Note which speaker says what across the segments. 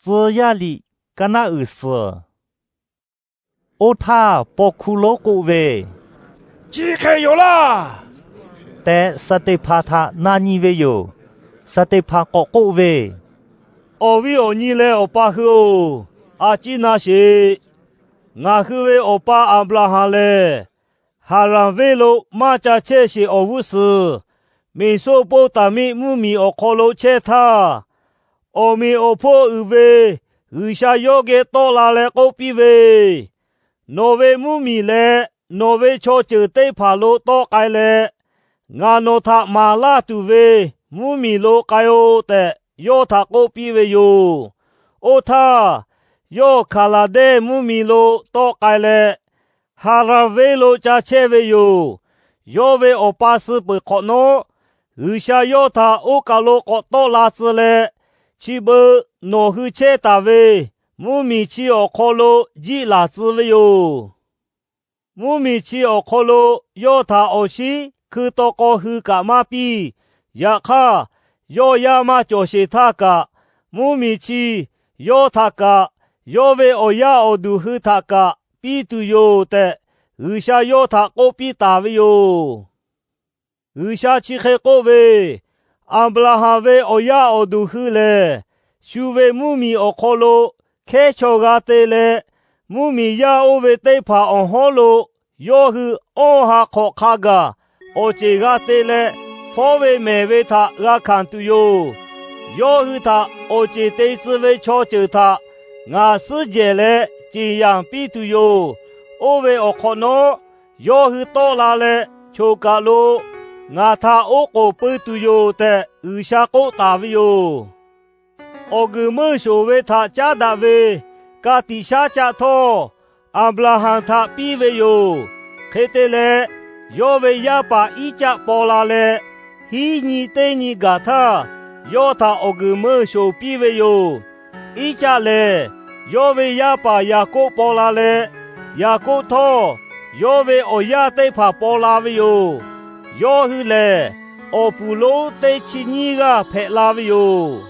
Speaker 1: 这样里跟那儿事。哦，他不哭了过喂，
Speaker 2: 即刻有了。
Speaker 1: 但实在怕他那你为有，实在怕过过喂。
Speaker 2: 我为我你来我爸后，阿基那些，我去为我爸阿布拉哈嘞，哈让为了马家切些我无事，没说不打米木米我靠路切他，我米我破二位，二下要给多拉来我比位，挪威木米嘞，挪威朝就对爬路多改嘞，我挪他马拉杜位，木米路改哦的。要他过比为有，哦他要卡拉的木米路多改了，哈拉为路加切为有，要为我巴士不可能，而下要他我卡路可多拉子了，岂不挪去切大为木米起我可路几拉子为有，木米起我可路要他我西去多个去干嘛比，呀卡。要亚马就是他个，木米奇要他个，要为我亚我都和他个，比都有的，而下要他个比大为有，而下去黑个为，阿布拉哈为我亚我都和嘞，修为木米我可咯，开桥个的嘞，木米亚我为对怕on好咯，要去on下可卡个，我这个的嘞。方为美为他我看都有，要是他我这对子为瞧着他，我世界嘞这样比都有，我为我可能要是到哪嘞瞧个路，我他我个不都有的，二下个大为有，我个梦想为他家大为，个底下家头，阿布拉罕他比为有，黑的嘞要为亚把一家包拉嘞。希尼对你个他，要他我个梦想比为有，一家嘞，要为亚把雅各包拉嘞，雅各头，要为我亚对怕包拉为有，要是嘞，我不露对起你个配拉为有，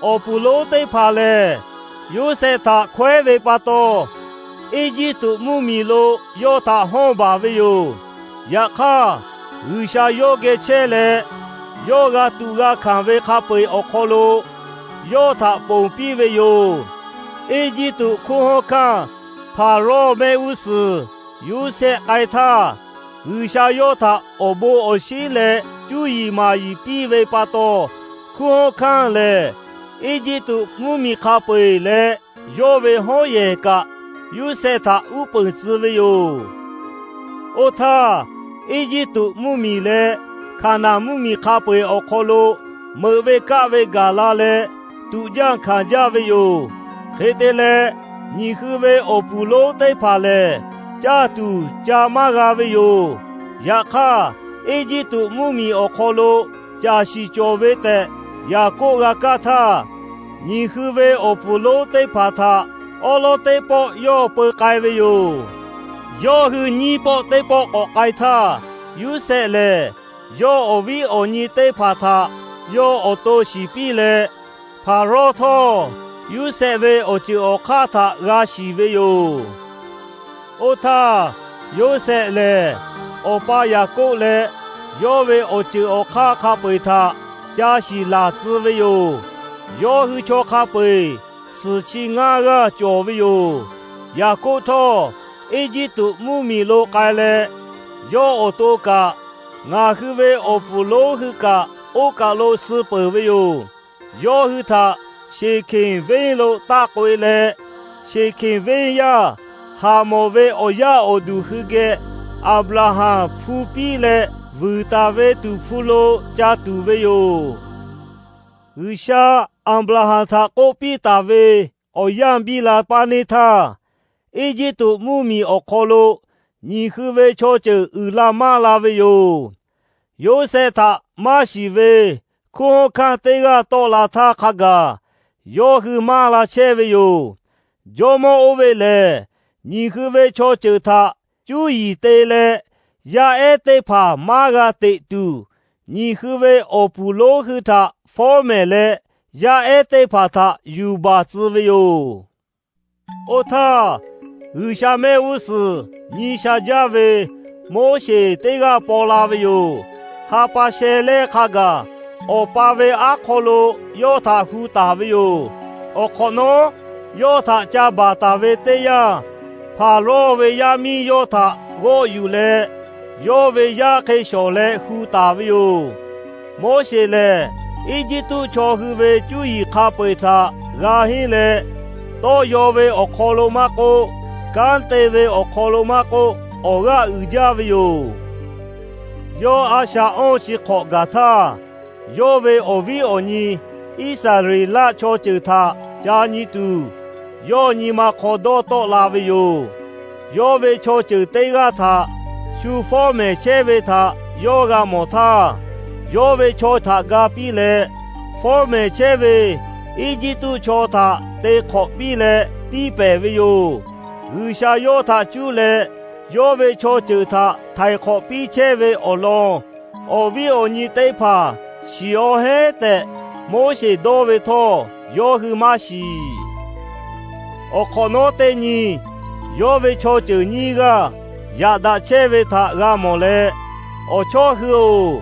Speaker 2: 我不露对怕嘞，有些他快为把多，一直都木米路要他好把为有，呀卡。二下要给切嘞，要个杜个看为卡背我靠路，要他碰壁为有，一直都看好看，怕若没无事，有些爱他，二下要他我不我心嘞，注意嘛以壁为把多，看好看嘞，一直都木米卡背嘞，要为好嘢个，有些他无本事为有，哦他。一直都木米嘞，看那木米卡背我靠路，没为嘎为嘎拉嘞，都将看家为有，黑的嘞，你去为我不路对怕嘞，家都家马嘎为有，呀卡一直都木米我靠路，家是教为的，呀个个嘎他，你去为我不路对怕他，我路对跑要不该为有。要是你不对不我爱他，有些嘞，要我为我你对怕他，要我多西比嘞，怕肉头，有些为我就我看他我西为有，我他有些嘞，我把牙膏嘞，要为我就我看背他，家是辣子为有，要是叫看背，事情俺个叫为有，牙膏头。一直都木米路改了，要我多个，我去为我不路去个，我个路是不为有，要是他先看为路打过来，先看为呀，还没为我呀我都去个，阿布拉罕普比了，为大为都普路加都为有，而下阿布拉罕他过比大为，我养比拉巴内他。一直都木米我靠路，你去为瞧着乌拉马拉为有，有些他马西为，看看这个多拉他卡个，要去马拉切为有，要么我为嘞，你去为瞧着他，注意对嘞，也爱对怕马个对度，你去为我不落去他方面嘞，呀爱对怕他有把滋味哟。哦他，下面无事，你下家为某些对个包拉为哟，哈巴些来卡个，哦巴为阿可罗要他胡打为哟，哦可能要他家把打为对呀，怕罗为呀米要他我有嘞，要为呀开小嘞胡打为哟，某些嘞。一直都朝后为注意卡背他，然后嘞，到要为我考罗马哥，干得为我考罗马哥，我个有家为哟。要阿下安去考个他，要为我为我你，以色列拉朝着他，家你都，要你嘛考到拉为哟，要为朝着对个他，修方面切为他，要个么他。要为朝他个比嘞，方面切为一直都朝他得考比嘞，低白为哟。下要他就嘞，要为朝着他太考比切为恶龙，我为我你得怕，是要黑的，某些多为他要去马西。我可能对你，要为朝着你个，也打切为他个么嘞，我朝去哦。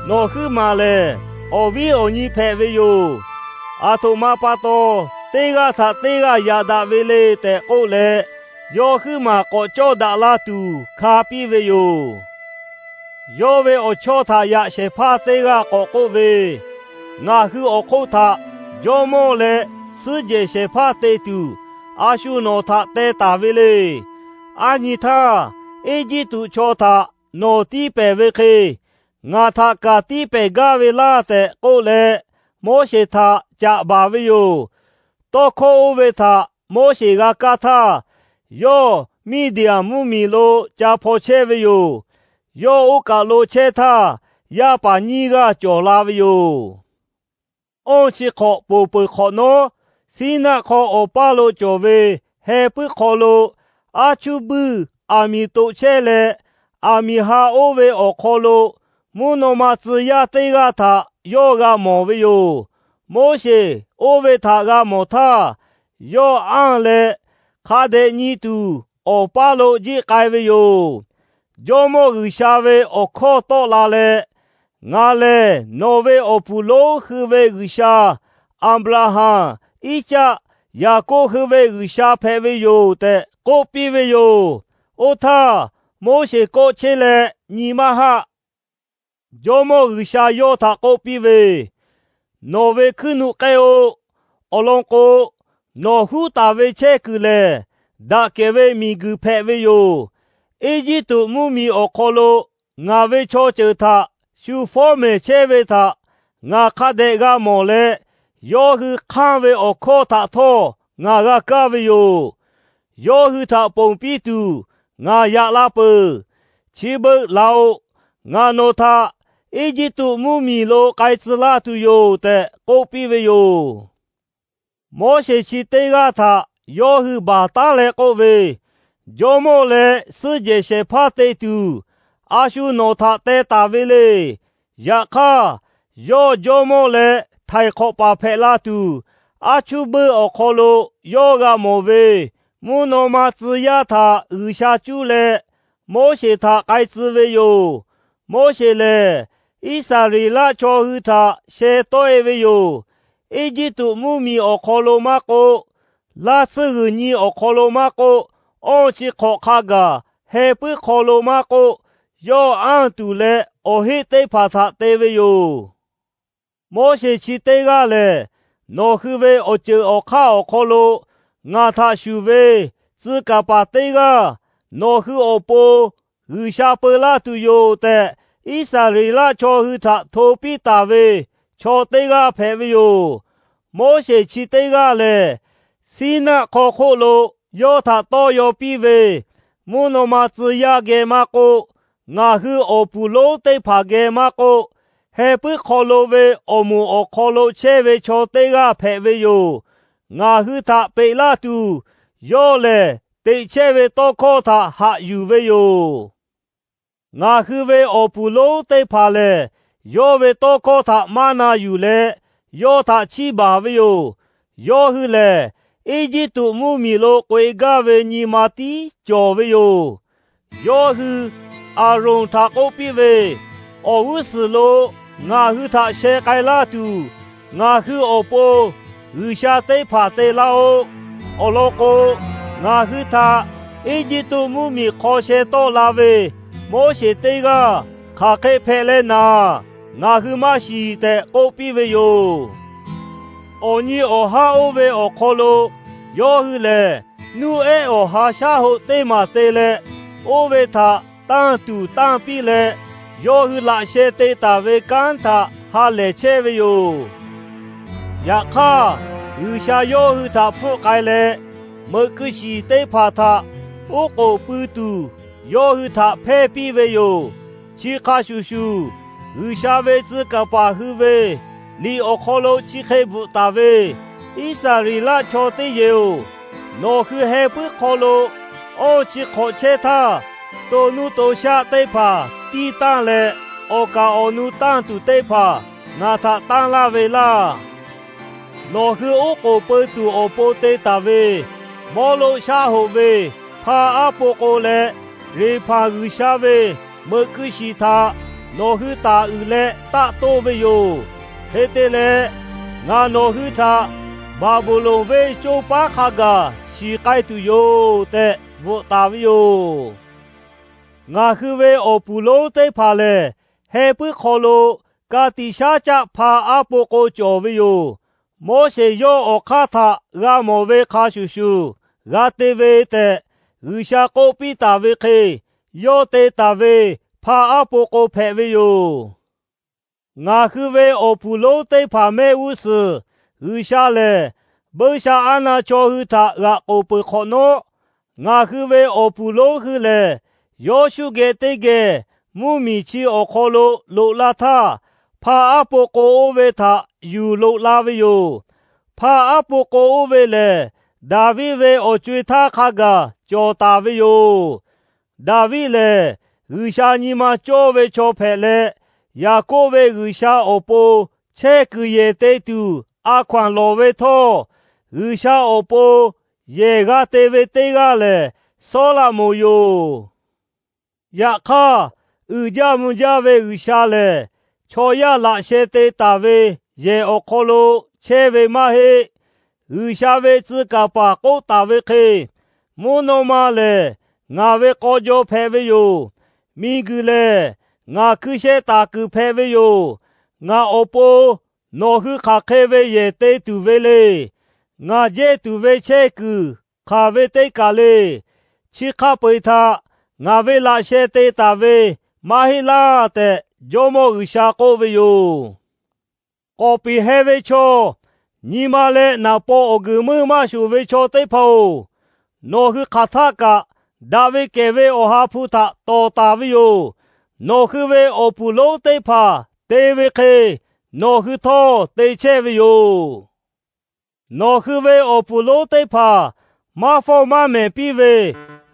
Speaker 2: 诺去马嘞，我为我你拍为哟，阿托马巴多，这个他这个亚达为嘞的我嘞，要去马我叫达拉杜卡比为哟，要为我叫他也是怕这个我为，我去我靠他，要么嘞世界是怕这杜，阿修诺他得大为嘞，阿尼他一直都叫他诺地白为去。我他个地北个为拉的过来，某些他加把为哟，多可为他某些个他，哟米的木米路加破车为哟，哟我个路车他也把你个叫拉为哟，安去考不考喏，现在考我把路叫为还不考路，阿就不阿米多车嘞，阿米哈我为我考路。木诺马子呀对个他要个么为哟，某些我为他个么他要按嘞，看得你都我把路去改为哟，要么下为我靠到哪嘞，我嘞挪为我不路去为下，安布拉罕一家雅各去为下派为哟的，个别为哟，我他某些过去嘞，你妈哈。要么下要他个比为，挪为去努个哟，阿龙个，挪胡大为切个嘞，大个为米个派为哟，一直都木米阿靠咯，我为朝着他，修方面切为他，我看得个么嘞，要去看为阿靠他托，我个个为哟，要去他碰比度，我也拉不，岂不老，我诺他。一直都木米罗该子拉都有的个别为哟，某些去对个他要去把大来个为，要么嘞世界是怕对头，阿修诺他对大为嘞，也卡要么嘞太可把配拉都，阿丘不阿可罗要个么为，木诺马子呀他下就嘞，某些他该子为哟，某些嘞。以色列拉朝后他写多为哟，一直都木米阿考罗马哥，拉次个你阿考罗马哥，安去考卡个，还不考罗马哥，要按度嘞，我黑得怕他得为哟。某些去得个嘞，那去为我就我卡我考罗，我他修为，自个把得个，那去我波，下波拉都有的。以色列拉朝后他投币大卫，朝对个派为哟，某些去对个嘞，现在考考路要他都要比为，木诺马子呀个马哥，我去我不路对怕个马哥，还不考路为我们我考路车为朝对个派为哟，我去他被拉都要嘞，对车为多考他还有为哟。我去为我不路对怕嘞，要为多考他马那有嘞， ယောထချီပါဝေယယောဟုလေအေဂျစ်တုမှုမီလိုကွေကဝေညီမာတီကြော်ဝေယောဟုအာရုံထကိုပိဝေအဝုစလိုငါဟုထရှေကိုင်လာတူငါဟုအပိုယူရှာတေဖာတေလာအလောကိုငါဟုထအေဂျစ်တုမှုမီခေါ်ရှေတော့လာဝေမောရှေတေကခါခေဖဲလဲနာငါဟုမရှိတဲ့ကိုပိဝေအောညီအောဟာအိုဝေအောခေါ်လိုယောဟုလေနူအေအောဟာရှာဟုတေမာတေလေအိုဝေထတန်တူတန်ပြီလေယောဟုလာရှေတေတာဝေကန်တာဟာလေချေဝေယခါယူရှာယောဟုထဖုတ်ကိုင်လေမကုရှိတေဖာတာအိုကိုပူတူယောဟုထဖဲပြီဝေချီခါရှူရှူယူရှာဝေဇကပါဟုဝေလီအခေါ်လိုချီခေဘူတာဝေဣစာရီလာချောတေယေနိုခုဟေပုခေါ်လိုအိုချီခေါ်ချေတာတိုနုတိုရှာတေဖာတီတန်လေအိုကာအိုနုတန်တူတေဖာနာသာတန်လာဝေလာနိုခုအိုကိုပတူအိုပိုတေတာဝေမောလိုရှာဟိုဝေဖာအပိုကိုလေရေဖာဂူရှာဝေမကုရှိတာနိုဟုတာဥလေတတိုဝေဟေတေလေငါနိုဟုတာဘာဘူလုံဝေချိုပါခါကရှိကိုက်တူတဲ့ဝတာဝေငါခုဝေအပူလုံးတေဖာလေဟေပုခေါ်လိုကာတိရှာချဖာအပိုကိုကြော်ဝေမောရှေယောအခါထဂါမောဝေခါရှုရှုဂါတေဝေတဲ့ရူရှာကိုပိတာဝေခေယောတေတာဝေဖာအပိုကိုဖဲဝေငါခုဝေအပူလုံးတေဖာမဲဝုစရူရှာလေဘေရှာအနာချောဟုထဂါကိုပခေါ်နောငါခုဝေအပူလုံးခုလေယောရှုကေတေကေမူမီချီအခေါ်လိုလာသာဖာအပိုကိုဝေသာယူလိုလာဝေဖာအပိုကိုဝေလေဒါဝိဝေအကျွေသာခါကကြောတာဝေဒါဝိလေရူရှာညီမကြောဝေချောဖဲလေယာကိုဝေရူရှာအပိုချဲကူယေတေတူအခွန်လောဝေသောရူရှာအပိုယေဂတေဝေတေကလေဆောလာမိုယခါဥကြမွန်ကြဝေရူရှာလေချောရလာရှေတေတာဝေယေအခေါ်လိုချေဝေမဟေရူရှာဝေဇကပါကိုတာဝေခေမွန်နောမလေငါဝေကောကြောဖဲဝေမိကူလေငါခုရှေတာကူဖဲဝေငါအပိုနိုဟုခါခေဝေယေတေတူဝေလေငါဂျေတူဝေချေကူခါဝေတေကလေချီခါပိသာငါဝေလာရှေတေတာဝေမဟိလာတဲ့ဂျိုမောဥရှာကိုဝေကောပီဟေဝေချောညီမလေနာပေါ်အဂုမမရှုဝေချောတေဖိုနိုဟုခါသကဒါဝေကေဝေအဟာဖူတာတောတာဝေနိုဟုဝေအပူလုံးတေဖာတေဝေခေနိုဟုသောတေချေဝေနိုဟုဝေအပူလုံးတေဖာမဖောမမေပိဝေ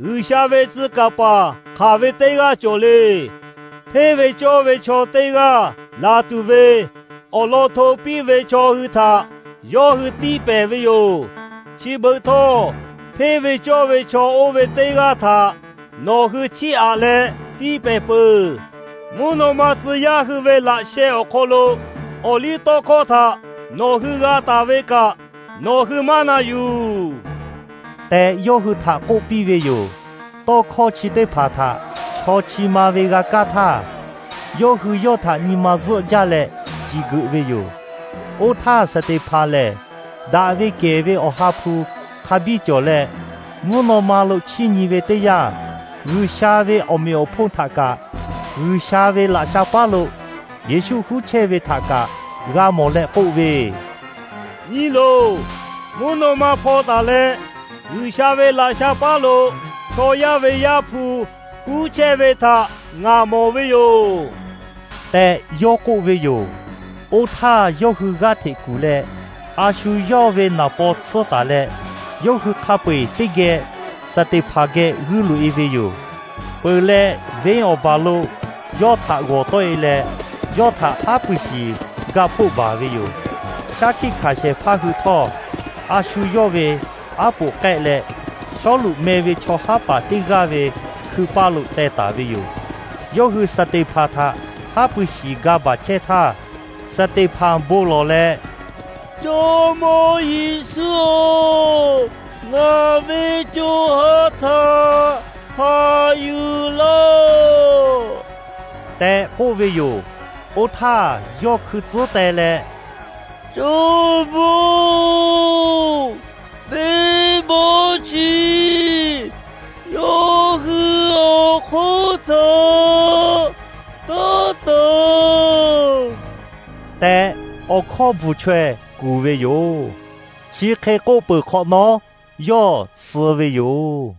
Speaker 2: ရူရှာဝေဇကပါခါဝေတေကကြောလေသေဝေချောဝေချောတေကလာတူဝေအလောထိုပိဝေချောဟုသာယောဟုတိပေဝေချီဘသောသေဝေချောဝေချောအိုဝေတေကသာနောဟုချီအားလေတိပေပမုနောမဇယဟုဝေလာရှေအခေါ်လိုအလီတောခောသာနောဟုဂါတာဝေကနောဟုမနာယူ
Speaker 1: แต่ယောဟုထကိုပိဝေတောခောချီတေဖာထချောချီမာဝေကကထယောဟုယောထညီမဇောကြလေជីဂုဝေအိုထာစတေဖာလေဒါဝေကေဝေအဟာဖူခဘီကျော်လေမွနောမာလုချီညီဝေတေယရူရှာဝေအမေအဖုန်ထကရူရှာဝေလာရှာပါလုယေရှုခုချေဝေထကဂါမောလေပုဝေ
Speaker 2: ညီလိုမွနောမာဖောတာလေရူရှာဝေလာရှာပါလုထောရဝေယဖူခုချေဝေထငါမောဝေ
Speaker 1: แต่ယောကိုဝေအိုထာယောဟုဂတေကူလေအာရှုယောဝေနာပေါ်စောတာလေယောဟုခပွေတိကေစတေဖာကေဂူလူအီဝေပလေဝေအောဘာလိုယောထာဂောတိုလေယောထာအပုရှိဂါဖုဘာဝေချ下去卡些帕胡托，阿修要为阿不盖嘞，小路没为乔哈巴丁嘎为去巴路带大为有，要去萨蒂帕他，阿不西嘎巴切他，萨蒂帕波罗嘞。
Speaker 2: 这么一说，我为就和他还有了。
Speaker 1: 但不为有，我他要去自带嘞。
Speaker 2: 这不对不起，要和我合作，等等。
Speaker 1: 但我靠不出来。古为有，其开个不靠孬，要吃为有。